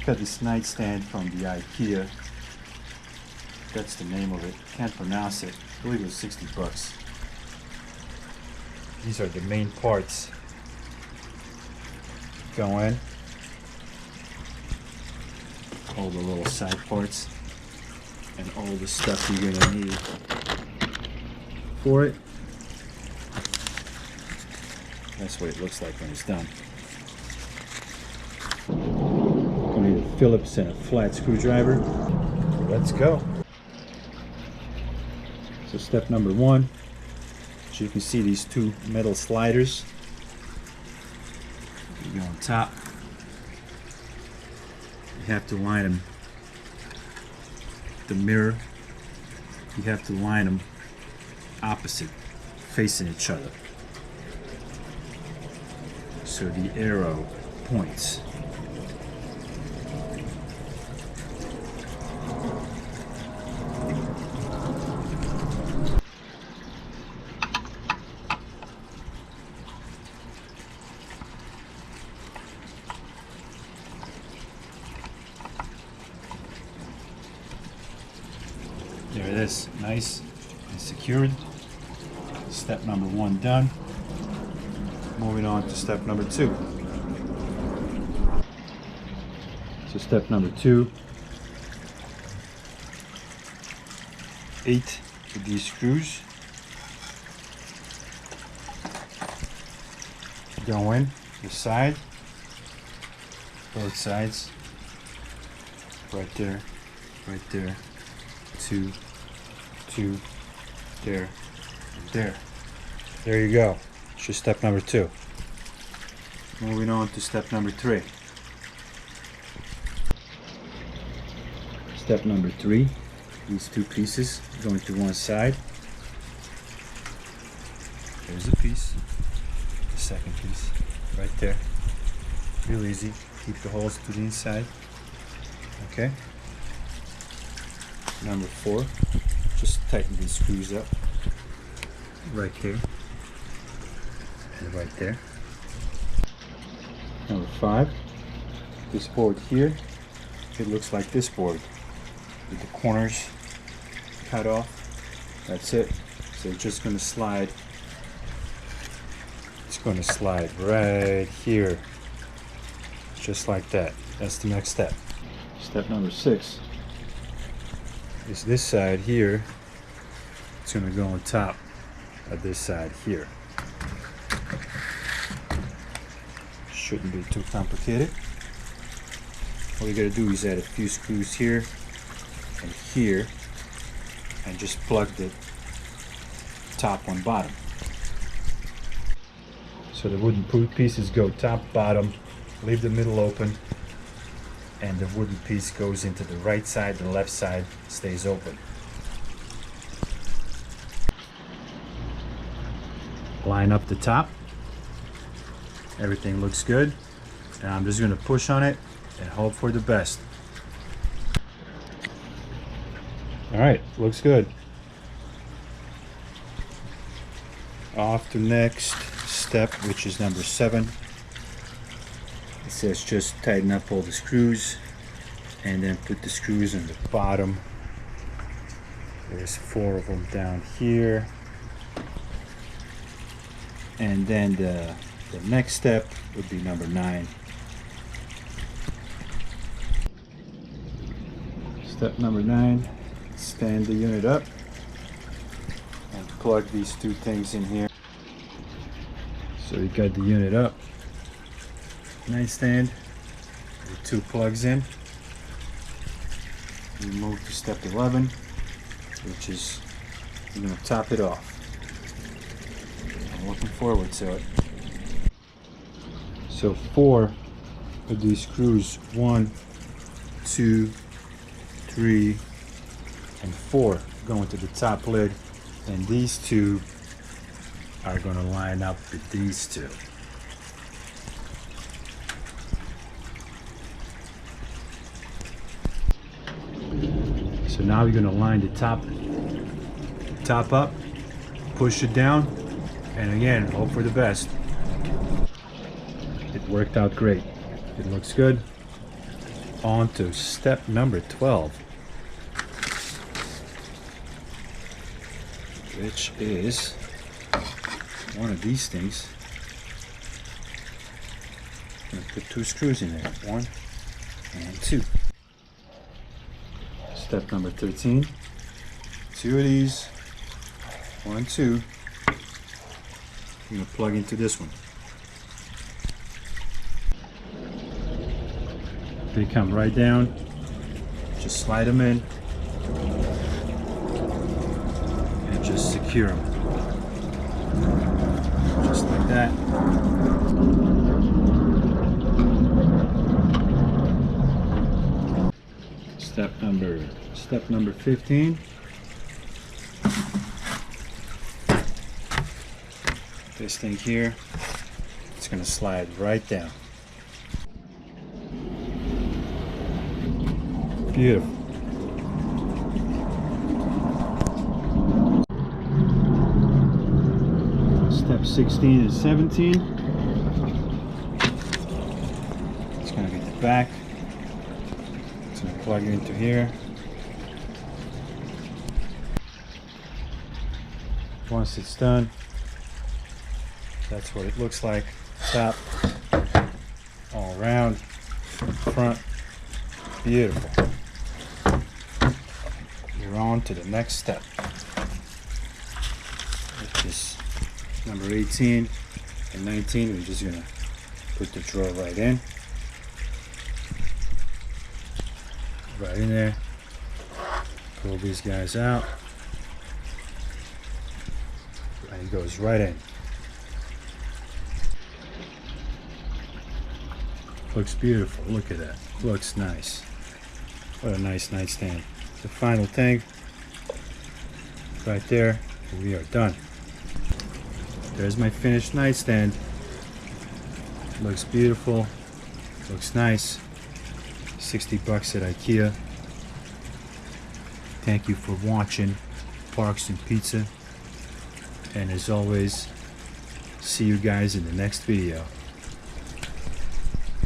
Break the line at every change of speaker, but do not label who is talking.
got this nightstand from the IKEA. That's the name of it. Can't pronounce it. I believe it was 60 bucks. These are the main parts. Go in. All the little side parts. And all the stuff you're gonna need for it. That's what it looks like when it's done. Gonna need a Phillips and a flat screwdriver. Let's go. So step number one, as you can see, these two metal sliders. You go on top. You have to line them. The mirror, you have to line them opposite, facing each other. So the arrow points. There it is, nice and secured. Step number one done. Moving on to step number two. So step number two, 8 of these screws go in the side, both sides, right there, 2, there, and there. There you go. It's just step number two. Moving on to step number three. Step number three, these two pieces going to one side. There's a piece, the second piece, right there. Real easy. Keep the holes to the inside. Okay. Number four, just tighten these screws up. Right here. And right there. Number five, this board here, it looks like this board with the corners cut off. That's it. So it's just going to slide. It's going to slide right here, just like that. That's the next step. Step number 6 is this side here. It's going to go on top of this side here. Shouldn't be too complicated. All you gotta do is add a few screws here and here and just plug the top and bottom. So the wooden pieces go top, bottom, leave the middle open, and the wooden piece goes into the right side, the left side stays open. Line up the top. Everything looks good, and I'm just going to push on it and hope for the best. Alright, looks good. Off to next step, which is number 7. It says just tighten up all the screws and then put the screws on the bottom. There's 4 of them down here. And then the next step would be number 9. Step number 9, stand the unit up and plug these two things in here. So you got the unit up, nightstand with 2 plugs in. We move to step 11, which is you're going to top it off. I'm looking forward to it. So 4 of these screws, 1, 2, 3, and 4 go into the top lid, and these 2 are going to line up with these 2. So now you're going to line the top up, push it down, and again, hope for the best. It worked out great. It looks good. on to step number 12, which is one of these things. I'm gonna put 2 screws in there, 1 and 2. Step number 13, 2 of these, 1, 2. I'm gonna plug into this one. They come right down. Just slide them in and just secure them, just like that. Step number 15. This thing here, it's gonna slide right down. Beautiful. Step 16 and 17. It's gonna be the back. It's gonna plug it into here. Once it's done, that's what it looks like. Top, all around, front, beautiful. You're on to the next step, which is number 18 and 19. We're just gonna put the drawer right in there. Pull these guys out, and it goes right in. Looks beautiful. Look at that. Looks nice. What a nice nightstand. The final thing right there, and we are done. There's my finished nightstand. Looks beautiful. Looks nice. 60 bucks at IKEA. Thank you for watching Parks and Pizza. And as always, see you guys in the next video.